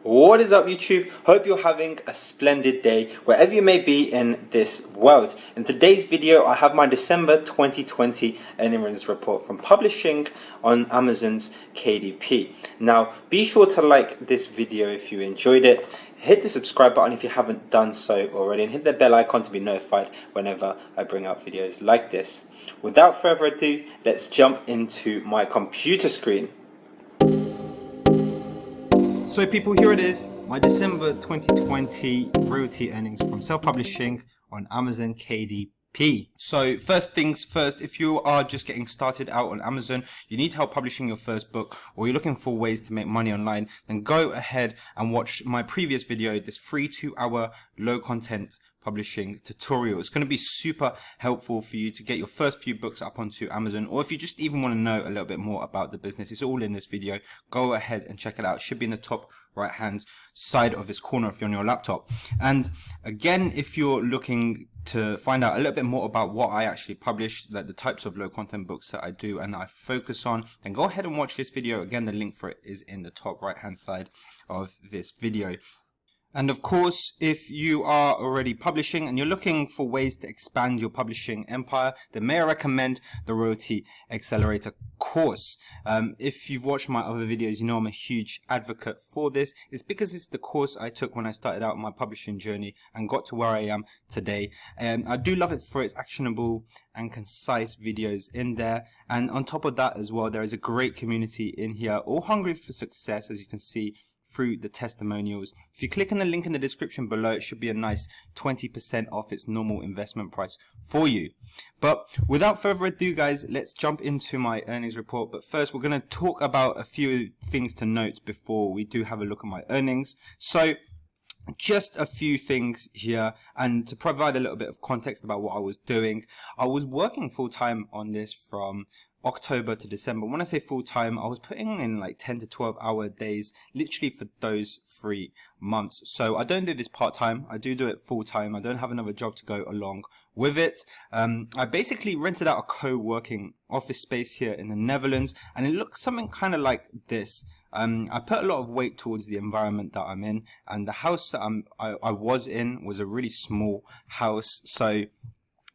What is up, YouTube? Hope you're having a splendid day wherever you may be in this world. In today's video, I have my December 2020 earnings report from publishing on Amazon's KDP. Now, be sure to like this video if you enjoyed it. Hit the subscribe button if you haven't done so already, and hit the bell icon to be notified whenever I bring out videos like this. Without further ado, let's jump into my computer screen. So people, here it is, my December 2020 royalty earnings from self-publishing on Amazon KDP. So first things first, if you are just getting started out on Amazon, you need help publishing your first book, or you're looking for ways to make money online, then go ahead and watch my previous video, this free 2-hour low content publishing tutorial. It's going to be super helpful for you to get your first few books up onto Amazon, or if you just even want to know a little bit more about the business, it's all in this video. Go ahead and check it out. It should be in the top right hand side of this corner if you're on your laptop. And again, if you're looking to find out a little bit more about what I actually publish, like the types of low content books that I do and that I focus on, then go ahead and watch this video. Again, the link for it is in the top right hand side of this video. And of course, if you are already publishing and you're looking for ways to expand your publishing empire, then may I recommend the Royalty Accelerator course. If you've watched my other videos, you know I'm a huge advocate for this. It's because it's the course I took when I started out my publishing journey and got to where I am today. I do love it for its actionable and concise videos in there. And on top of that as well, there is a great community in here, all hungry for success, as you can see through the testimonials. If you click on the link in the description below, it should be a nice 20% off its normal investment price for you. But without further ado, guys, let's jump into my earnings report. But first, we're going to talk about a few things to note before we do have a look at my earnings. So just a few things here, and to provide a little bit of context about what I was doing. I was working full-time on this from October to December. When I say full-time, I was putting in like 10 to 12 hour days literally for those 3 months. So I don't do this part-time, I do it full-time. I don't have another job to go along with it. I basically rented out a co-working office space here in the Netherlands, and it looks something kind of like this. I put a lot of weight towards the environment that I'm in, and the house that I was in was a really small house, so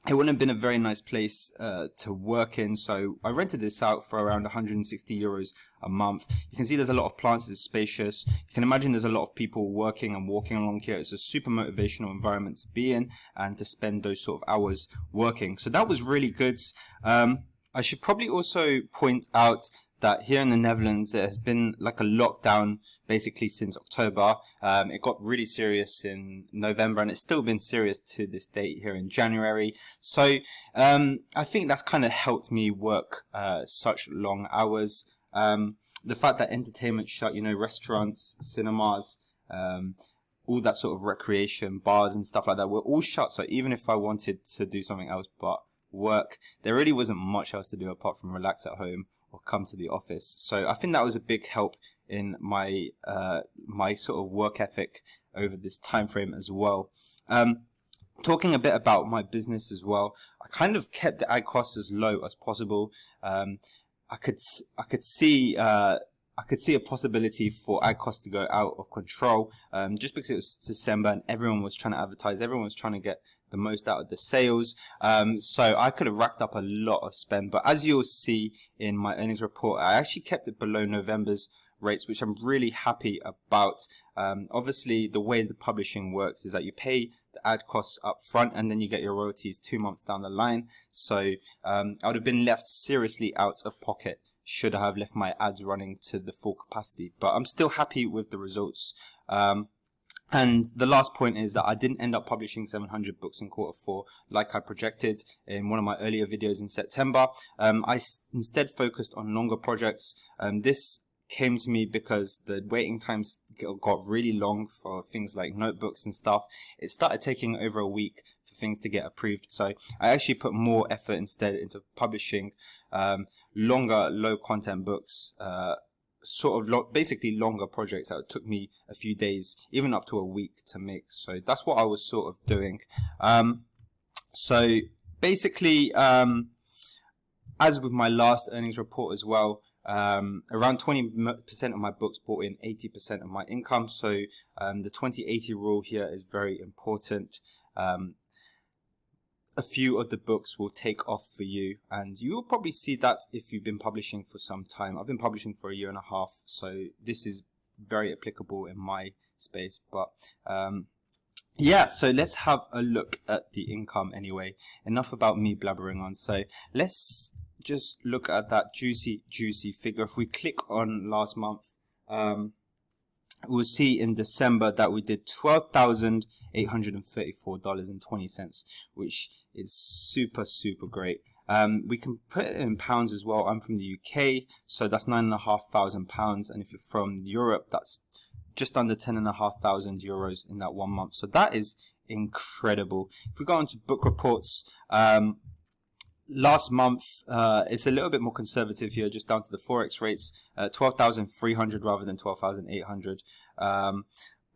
it wouldn't have been a very nice place to work in. So I rented this out for around 160 euros a month. You can see there's a lot of plants, it's spacious. You can imagine there's a lot of people working and walking along here. It's a super motivational environment to be in and to spend those sort of hours working. So that was really good. I should probably also point out that here in the Netherlands there has been like a lockdown basically since October. It got really serious in November, and it's still been serious to this date here in January. So I think that's kind of helped me work such long hours. The fact that entertainment shut, you know, restaurants, cinemas, all that sort of recreation, bars and stuff like that were all shut. So even if I wanted to do something else but work, there really wasn't much else to do apart from relax at home or come to the office. So I think that was a big help in my my sort of work ethic over this time frame as well. Talking a bit about my business as well, I kind of kept the ad costs as low as possible. I could see a possibility for ad costs to go out of control, just because it was December and everyone was trying to advertise, everyone was trying to get the most out of the sales. So I could have racked up a lot of spend, but as you'll see in my earnings report, I actually kept it below November's rates, which I'm really happy about. Obviously, the way the publishing works is that you pay the ad costs up front and then you get your royalties 2 months down the line. So I would have been left seriously out of pocket should I have left my ads running to the full capacity, but I'm still happy with the results. And the last point is that I didn't end up publishing 700 books in Q4 like I projected in one of my earlier videos in September. I instead focused on longer projects. This came to me because the waiting times got really long for things like notebooks and stuff. It started taking over a week for things to get approved. So I actually put more effort instead into publishing longer, low content books, basically longer projects that took me a few days, even up to a week to make. So that's what I was sort of doing. So basically, as with my last earnings report as well, Around 20% of my books brought in 80% of my income. So the 20-80 rule here is very important. A few of the books will take off for you, and you will probably see that if you've been publishing for some time. I've been publishing for a year and a half, so this is very applicable in my space. But yeah, so let's have a look at the income anyway. Enough about me blabbering on. So let's just look at that juicy figure. If we click on last month, we'll see in December that we did $12,834.20, which is super great. We can put it in pounds as well. I'm from the UK, so that's £9,500, and if you're from Europe, that's just under 10,500 euros in that 1 month. So that is incredible. If we go on to book reports, last month, it's a little bit more conservative here, just down to the Forex rates, 12,300 rather than 12,800.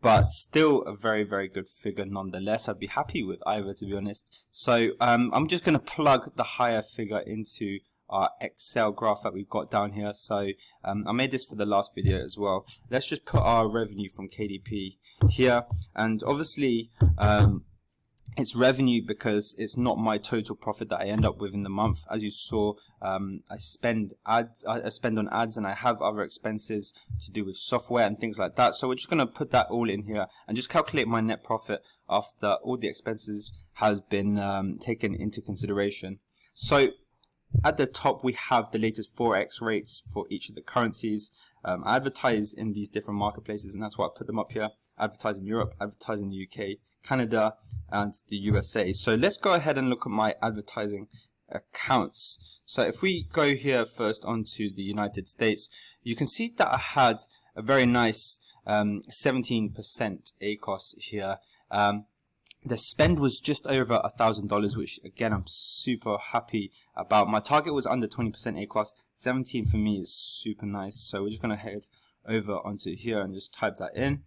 But still a very good figure nonetheless. I'd be happy with either, to be honest. So I'm just going to plug the higher figure into our Excel graph that we've got down here. So I made this for the last video as well. Let's just put our revenue from KDP here, and obviously it's revenue because it's not my total profit that I end up with in the month. As you saw, I spend on ads, and I have other expenses to do with software and things like that. So we're just going to put that all in here and just calculate my net profit after all the expenses has been taken into consideration. So at the top, we have the latest Forex rates for each of the currencies. I advertise in these different marketplaces, and that's why I put them up here. Advertise in Europe, advertise in the UK, Canada, and the USA. So let's go ahead and look at my advertising accounts. So if we go here first onto the United States, you can see that I had a very nice 17% ACOS here. The spend was just over $1,000, which again I'm super happy about. My target was under 20% ACOS. 17 for me is super nice. So we're just going to head over onto here and just type that in.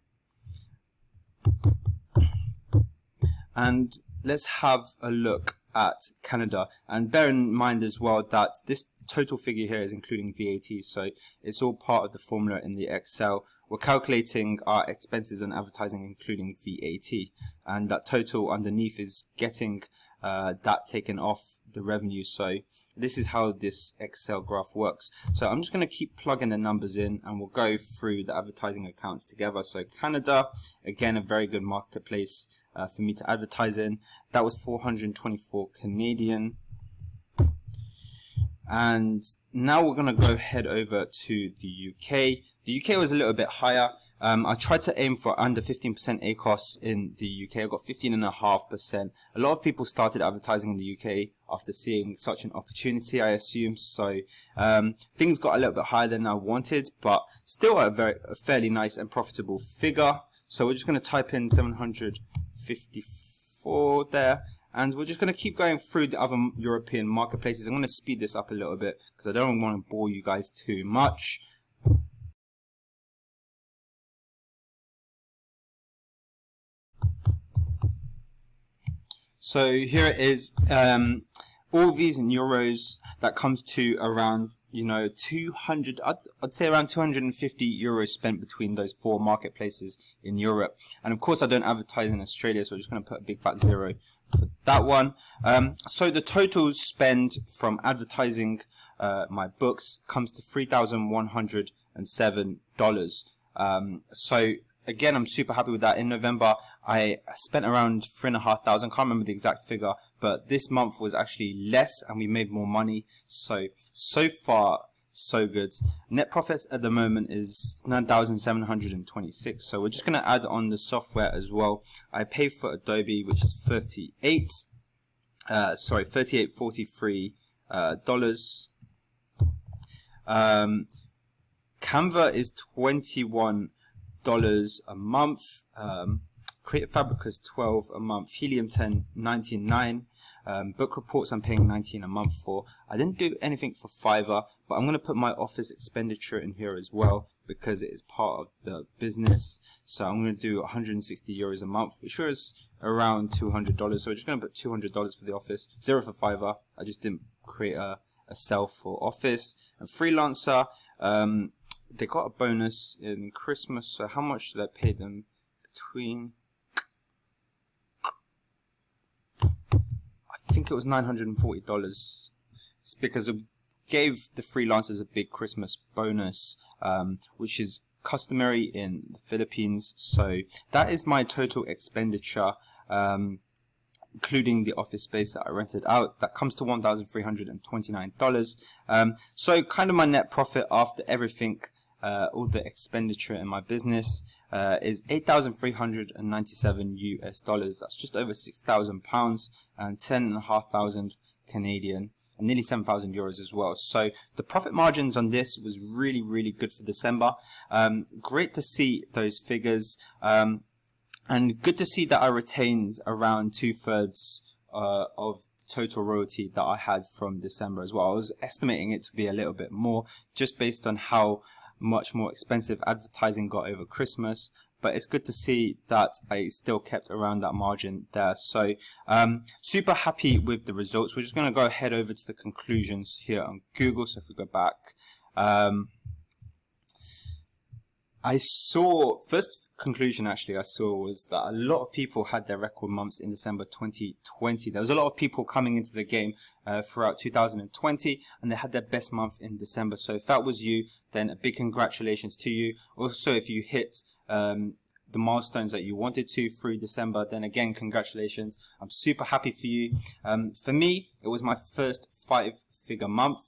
And let's have a look at Canada, and bear in mind as well that this total figure here is including VAT, so it's all part of the formula in the Excel. We're calculating our expenses on advertising including VAT, and that total underneath is getting that taken off the revenue. So this is how this Excel graph works. So I'm just going to keep plugging the numbers in, and we'll go through the advertising accounts together. So Canada, again, a very good marketplace for me to advertise in. That was 424 Canadian. And now we're going to go head over to the UK. The UK was a little bit higher. I tried to aim for under 15% ACOS in the UK. I got 15.5%. A lot of people started advertising in the UK after seeing such an opportunity, I assume. So things got a little bit higher than I wanted, but still a fairly nice and profitable figure. So we're just going to type in 754 there. And we're just going to keep going through the other European marketplaces. I'm going to speed this up a little bit because I don't want to bore you guys too much. So here it is. All these in euros, that comes to around, 200, I'd say around 250 euros spent between those four marketplaces in Europe. And of course I don't advertise in Australia, so I'm just going to put a big fat zero for that one. So the total spend from advertising my books comes to $3,107. So again, I'm super happy with that. In November, I spent around 3,500. Can't remember the exact figure, but this month was actually less, and we made more money. So far, so good. Net profit at the moment is 9,726. So we're just going to add on the software as well. I pay for Adobe, which is $38.43 dollars. Canva is $21 a month. Creative Fabric is $12 a month. Helium 10, $99. Book reports I'm paying $19 a month for. I didn't do anything for Fiverr, but I'm going to put my office expenditure in here as well because it is part of the business. So I'm going to do 160 euros a month, which is around $200. So we're just going to put $200 for the office, zero for Fiverr. I just didn't create a a sell for office and freelancer. They got a bonus in Christmas, so how much did I pay them? Between, I think it was $940. It's because it gave the freelancers a big Christmas bonus, which is customary in the Philippines. So that is my total expenditure, including the office space that I rented out. That comes to $1,329. So kind of my net profit after everything, all the expenditure in my business, is $8,397 US. That's just over £6,000 and 10,500 Canadian, and nearly 7,000 euros as well. So the profit margins on this was really, really good for December. Great to see those figures, and good to see that I retained around 2/3 of total royalty that I had from December as well. I was estimating it to be a little bit more, just based on how much more expensive advertising got over Christmas, but it's good to see that I still kept around that margin there. So super happy with the results. We're just going to go ahead over to the conclusions here on Google. So if we go back, I saw, first conclusion actually I saw was that a lot of people had their record months in December 2020. There was a lot of people coming into the game throughout 2020, and they had their best month in December. So if that was you, then a big congratulations to you. Also, if you hit the milestones that you wanted to through December, then again, congratulations. I'm super happy for you. For me, it was my first 5-figure month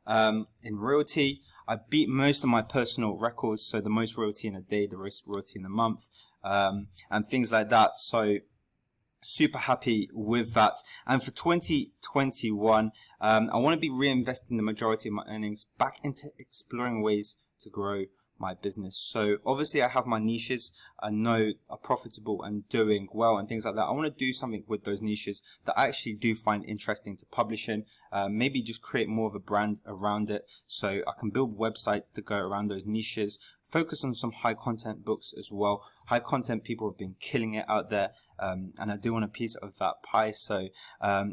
in royalty. I beat most of my personal records, so the most royalty in a day, the most royalty in a month, and things like that. So super happy with that. And for 2021, I want to be reinvesting the majority of my earnings back into exploring ways to grow my business. So obviously I have my niches I know are profitable and doing well and things like that. I want to do something with those niches that I actually do find interesting to publish in, maybe just create more of a brand around it, so I can build websites to go around those niches, focus on some high content books as well. High content people have been killing it out there, and I do want a piece of that pie. So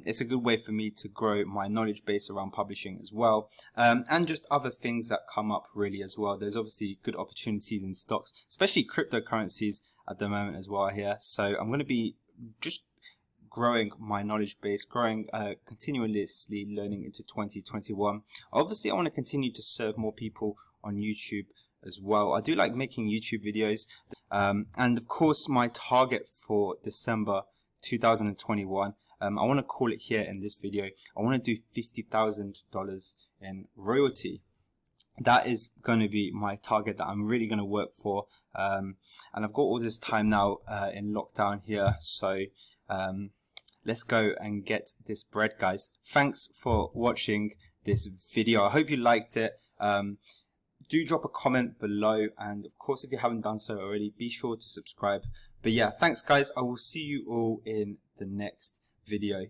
it's a good way for me to grow my knowledge base around publishing as well, and just other things that come up really as well. There's obviously good opportunities in stocks, especially cryptocurrencies at the moment as well here. So I'm going to be just growing my knowledge base, continuously learning into 2021. Obviously I want to continue to serve more people on YouTube as well. I do like making YouTube videos, and of course my target for December 2021, I want to call it here in this video, I want to do $50,000 in royalty. That is going to be my target that I'm really going to work for, and I've got all this time now in lockdown here, so let's go and get this bread, guys. Thanks for watching this video. I hope you liked it. Do drop a comment below, and of course if you haven't done so already, be sure to subscribe. But yeah, thanks guys, I will see you all in the next video.